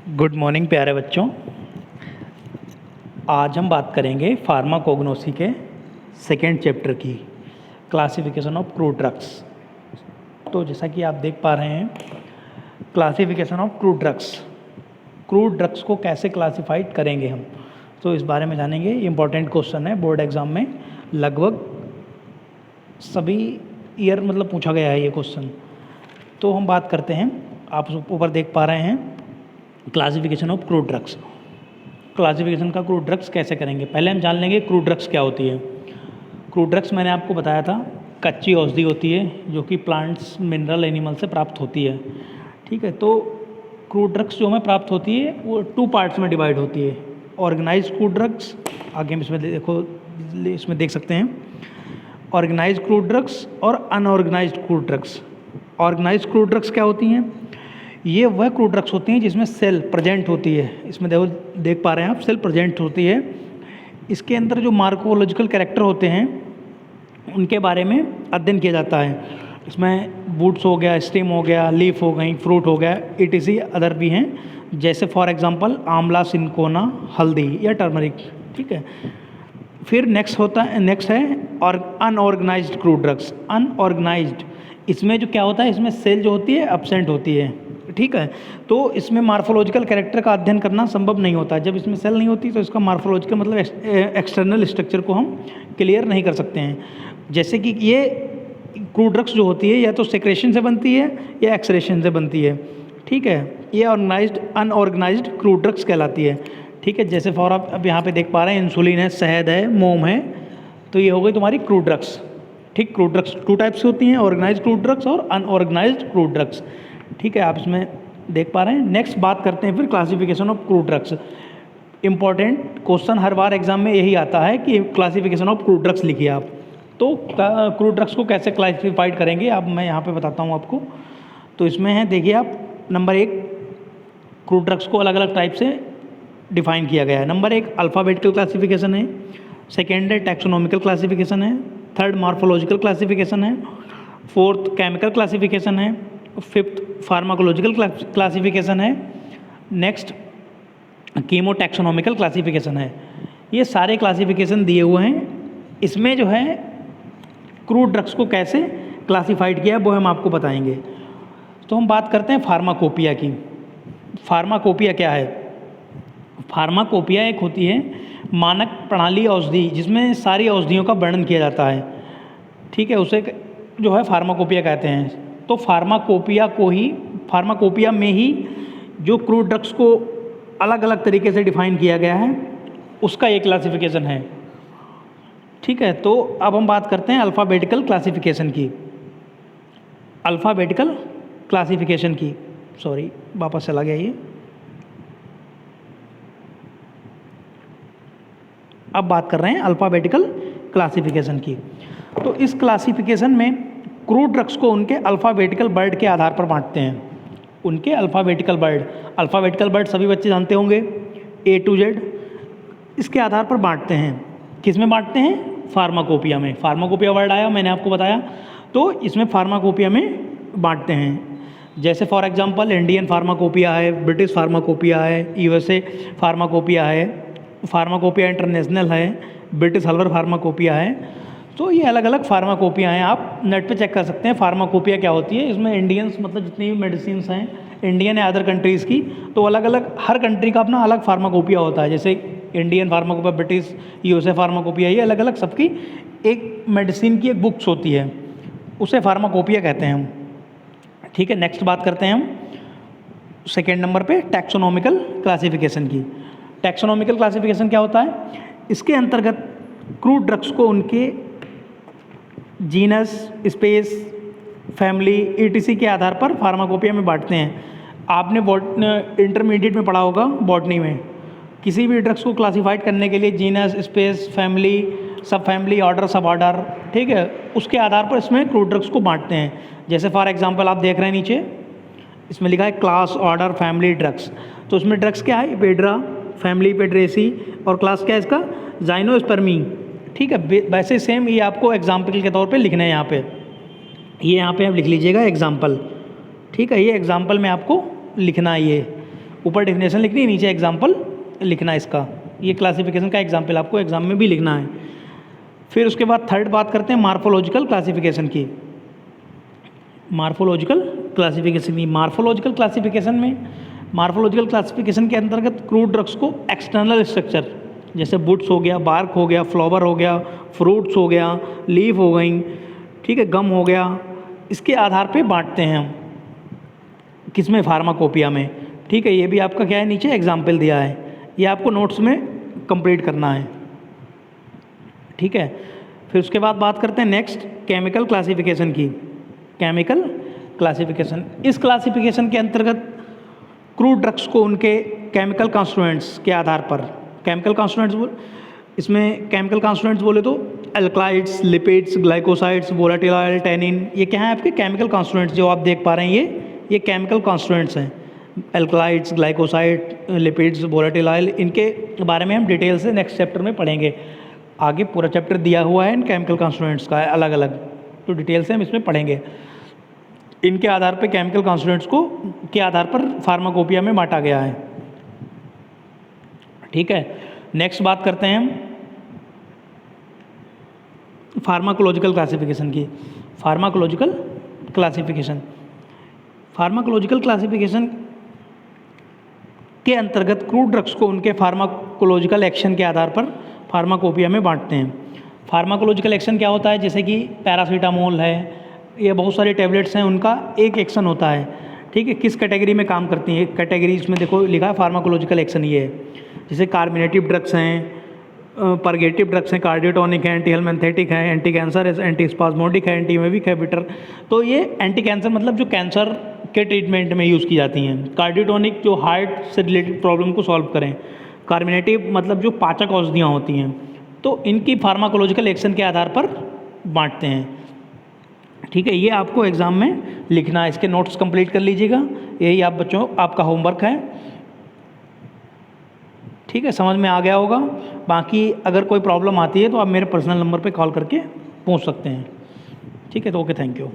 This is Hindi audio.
गुड मॉर्निंग प्यारे बच्चों। आज हम बात करेंगे फार्माकोग्नोसी के सेकेंड चैप्टर की क्लासिफिकेशन ऑफ क्रूड ड्रग्स। तो जैसा कि आप देख पा रहे हैं, क्लासिफिकेशन ऑफ क्रूड ड्रग्स को कैसे क्लासिफाइड करेंगे हम, तो इस बारे में जानेंगे। इम्पॉर्टेंट क्वेश्चन है, बोर्ड एग्ज़ाम में लगभग सभी ईयर पूछा गया है ये क्वेश्चन। तो हम बात करते हैं, आप ऊपर देख पा रहे हैं classification of crude drugs. Classification का क्रूड ड्रग्स कैसे करेंगे, पहले हम जान लेंगे क्रूड ड्रग्स क्या होती है। क्रूड ड्रग्स मैंने आपको बताया था, कच्ची औषधि होती है जो कि प्लांट्स, मिनरल, एनिमल से प्राप्त होती है। ठीक है, तो क्रूड ड्रग्स जो हमें प्राप्त होती है वो 2 पार्ट्स में डिवाइड होती है। ऑर्गेनाइज्ड क्रूड ड्रग्स, आगे हम इसमें देखो, इसमें देख सकते हैं ऑर्गेनाइज्ड क्रूड ड्रग्स और unorganised crude drugs. Organised crude drugs क्या होती हैं? ये वह क्रूड ड्रग्स होती हैं जिसमें सेल प्रेजेंट होती है। इसमें देखो, देख पा रहे हैं आप, सेल प्रेजेंट होती है। इसके अंदर जो मार्कोलॉजिकल कैरेक्टर होते हैं उनके बारे में अध्ययन किया जाता है। इसमें बूट्स हो गया, स्टेम हो गया, लीफ हो गई, फ्रूट हो गया, इटीसी अदर भी हैं, जैसे फॉर एग्जांपल आंवला, सिनकोना, हल्दी या टर्मरिक। ठीक है, फिर नेक्स्ट है और अनऑर्गेनाइज्ड क्रूड ड्रग्स। अनऑर्गेनाइज्ड, इसमें जो क्या होता है, इसमें सेल जो होती है एब्सेंट होती है। ठीक है, तो इसमें मार्फोलॉजिकल कैरेक्टर का अध्ययन करना संभव नहीं होता। जब इसमें सेल नहीं होती तो इसका मार्फोलॉजिकल एक्सटर्नल स्ट्रक्चर को हम क्लियर नहीं कर सकते हैं। जैसे कि ये क्रूड ड्रग्स जो होती है या तो सेक्रेशन से बनती है या एक्सक्रेशन से बनती है। ठीक है, ये अनऑर्गेनाइज्ड क्रूड ड्रग्स कहलाती है। ठीक है, जैसे फॉर आप अब यहाँ पे देख पा रहे हैं, इंसुलिन है, शहद है, मोम है, तो ये हो गई तुम्हारी क्रूड ड्रग्स। ठीक, क्रूड ड्रग्स 2 टाइप्स होती हैं, ऑर्गेनाइज्ड क्रूड ड्रग्स और अनऑर्गेनाइज्ड क्रूड ड्रग्स। ठीक है, आप इसमें देख पा रहे हैं। नेक्स्ट बात करते हैं फिर classification of crude drugs. Important question her bar exam में यही आता है कि क्लासिफिकेशन ऑफ क्रूड ड्रग्स लिखिए आप। तो क्रूड ड्रग्स को कैसे क्लासिफाइड करेंगे, अब मैं यहाँ पे बताता हूँ आपको। तो इसमें है, देखिए आप, नंबर 1, क्रूड ड्रग्स को अलग अलग टाइप से डिफाइन किया गया है। नंबर 1 अल्फ़ाबेटिकल क्लासिफिकेशन है, सेकेंड है टैक्सोनॉमिकल क्लासिफिकेशन है, थर्ड मॉर्फोलॉजिकल क्लासिफिकेशन है, फोर्थ केमिकल क्लासिफिकेशन है, फिफ्थ फार्माकोलॉजिकल क्लासिफिकेशन है, नेक्स्ट कीमोटैक्सोनॉमिकल क्लासिफिकेशन है। ये सारे क्लासिफिकेशन दिए हुए हैं। इसमें जो है क्रूड ड्रग्स को कैसे क्लासिफाइड किया है वो हम आपको बताएंगे। तो हम बात करते हैं फार्माकोपिया की। फार्माकोपिया क्या है? फार्माकोपिया एक होती है मानक प्रणाली औषधि, जिसमें सारी औषधियों का वर्णन किया जाता है। ठीक है, उसे जो है फार्माकोपिया कहते हैं। तो फार्माकोपिया में ही जो क्रूड ड्रग्स को अलग अलग तरीके से डिफाइन किया गया है उसका एक क्लासिफिकेशन है। ठीक है, तो अब हम बात करते हैं अल्फ़ाबेटिकल क्लासिफिकेशन की। अल्फ़ाबेटिकल क्लासिफिकेशन की, सॉरी वापस चला गया ये। अब बात कर रहे हैं अल्फ़ाबेटिकल क्लासिफिकेशन की। तो इस क्लासिफिकेशन में क्रूड ड्रग्स को उनके अल्फ़ाबेटिकल वर्ड के आधार पर बांटते हैं। उनके अल्फ़ाबेटिकल वर्ड सभी बच्चे जानते होंगे, A to Z, इसके आधार पर बांटते हैं। किस में बांटते हैं? फार्माकोपिया में। फार्माकोपिया वर्ड आया, मैंने आपको बताया, तो इसमें फार्माकोपिया में बांटते हैं। जैसे फॉर एग्जांपल इंडियन फार्माकोपिया है, ब्रिटिश फार्माकोपिया है, USA फार्माकोपिया है, फार्माकोपिया इंटरनेशनल है, ब्रिटिश हर्बल फार्माकोपिया है। तो ये अलग अलग फार्माकोपिया हैं, आप नेट पे चेक कर सकते हैं फार्माकोपिया क्या होती है। इसमें इंडियंस जितनी भी मेडिसिन हैं इंडियन या अदर कंट्रीज़ की, तो अलग अलग हर कंट्री का अपना अलग फार्माकोपिया होता है। जैसे Indian pharmacopoeia, British, USA pharmacopoeia, ये अलग अलग सबकी एक मेडिसिन की एक बुक्स होती है, उसे फार्माकोपिया कहते हैं हम। ठीक है, नेक्स्ट बात करते हैं हम सेकेंड नंबर पे टैक्सोनॉमिकल क्लासिफिकेशन की। टैक्सोनॉमिकल क्लासिफिकेशन क्या होता है? इसके अंतर्गत क्रूड ड्रग्स को उनके जीनस, स्पेस, फैमिली, ETC के आधार पर फार्माकोपिया में बांटते हैं। आपने इंटरमीडिएट में पढ़ा होगा बॉटनी में, किसी भी ड्रग्स को क्लासिफाइड करने के लिए जीनस, स्पेस, फैमिली, सब फैमिली, ऑर्डर, सब ऑर्डर, ठीक है, उसके आधार पर इसमें क्रूड ड्रग्स को बांटते हैं। जैसे फॉर एग्जांपल आप देख रहे हैं नीचे, इसमें लिखा है क्लास, ऑर्डर, फैमिली, ड्रग्स। तो उसमें ड्रग्स क्या है? इपेड्रा, फैमिली पेड्रेसी, और क्लास क्या है इसका? जाइनोस्पर्मी। ठीक है, वैसे सेम ये आपको एग्जाम्पल के तौर पे लिखना है। यहाँ पे ये यहाँ पे आप लिख लीजिएगा एग्जाम्पल। ठीक है, ये एग्जाम्पल में आपको लिखना है ये। ऊपर डेफिनेशन लिखनी है, नीचे एग्जाम्पल लिखना है इसका। ये क्लासिफिकेशन का एग्जाम्पल आपको एग्जाम में भी लिखना है। फिर उसके बाद थर्ड बात करते हैं मार्फोलॉजिकल क्लासिफिकेशन की। मार्फोलॉजिकल क्लासिफिकेशन के अंतर्गत क्रूड ड्रग्स को एक्सटर्नल स्ट्रक्चर, जैसे बुड्स हो गया, बार्क हो गया, फ्लावर हो गया, फ्रूट्स हो गया, लीफ हो गई, ठीक है, गम हो गया, इसके आधार पे बांटते हैं हम। किसमें? फार्माकोपिया में। ठीक है, ये भी आपका क्या है, नीचे एग्जाम्पल दिया है, ये आपको नोट्स में कंप्लीट करना है। ठीक है, फिर उसके बाद बात करते हैं नेक्स्ट केमिकल क्लासिफिकेशन की। केमिकल क्लासिफिकेशन, इस क्लासिफिकेशन के अंतर्गत क्रूड ड्रग्स को उनके केमिकल कॉन्स्टिट्यूएंट्स के आधार पर, केमिकल कॉन्स्टिट्यूएंट्स, इसमें केमिकल कॉन्स्टिट्यूएंट्स बोले तो alkaloids, lipids, glycosides, volatile oil, tannin, ये क्या है आपके केमिकल कॉन्स्टिट्यूएंट्स जो आप देख पा रहे हैं, ये केमिकल कॉन्स्टिट्यूएंट्स हैं। एल्कलाइड्स, ग्लाइकोसाइड, लिपिड्स, वोलेटाइल ऑयल, इनके बारे में हम डिटेल से नेक्स्ट चैप्टर में पढ़ेंगे। आगे पूरा चैप्टर दिया हुआ है इन केमिकल कॉन्स्टिट्यूएंट्स का अलग अलग, तो डिटेल से हम इसमें पढ़ेंगे। इनके आधार पे केमिकल कॉन्स्टिट्यूएंट्स को के आधार पर फार्माकोपिया में बांटा गया है। ठीक है, नेक्स्ट बात करते हैं हम फार्माकोलॉजिकल क्लासिफिकेशन की। फार्माकोलॉजिकल क्लासिफिकेशन के अंतर्गत क्रूड ड्रग्स को उनके फार्माकोलॉजिकल एक्शन के आधार पर फार्माकोपिया में बांटते हैं। फार्माकोलॉजिकल एक्शन क्या होता है? जैसे कि पैरासीटामोल है, ये बहुत सारे टैबलेट्स हैं, उनका एक एक्शन होता है। ठीक है, किस कैटेगरी में काम करती हैं? कैटेगरी इसमें देखो लिखा है फार्माकोलॉजिकल एक्शन, ये है। जैसे कार्बिनेटिव ड्रग्स हैं, परगेटिव ड्रग्स हैं, कार्डियोटोनिक है, एंटी हेलमेंथेटिक है, एंटी कैंसर है, एंटी स्पाज्मोडिक है, एंटी एमेविक है, बिटर। तो ये एंटी कैंसर मतलब जो कैंसर के ट्रीटमेंट में यूज़ की जाती हैं। कार्डियोटोनिक जो हार्ट से रिलेटेड प्रॉब्लम को सॉल्व करें। कार्बिनेटिव मतलब जो पाचक औषधियाँ होती हैं, तो इनकी फार्माकोलॉजिकल एक्शन के आधार पर बांटते हैं। ठीक है, ये आपको एग्ज़ाम में लिखना है, इसके नोट्स कंप्लीट कर लीजिएगा, यही आप बच्चों आपका होमवर्क है। ठीक है, समझ में आ गया होगा। बाकी अगर कोई प्रॉब्लम आती है तो आप मेरे पर्सनल नंबर पे कॉल करके पूछ सकते हैं। ठीक है, तो ओके, थैंक यू।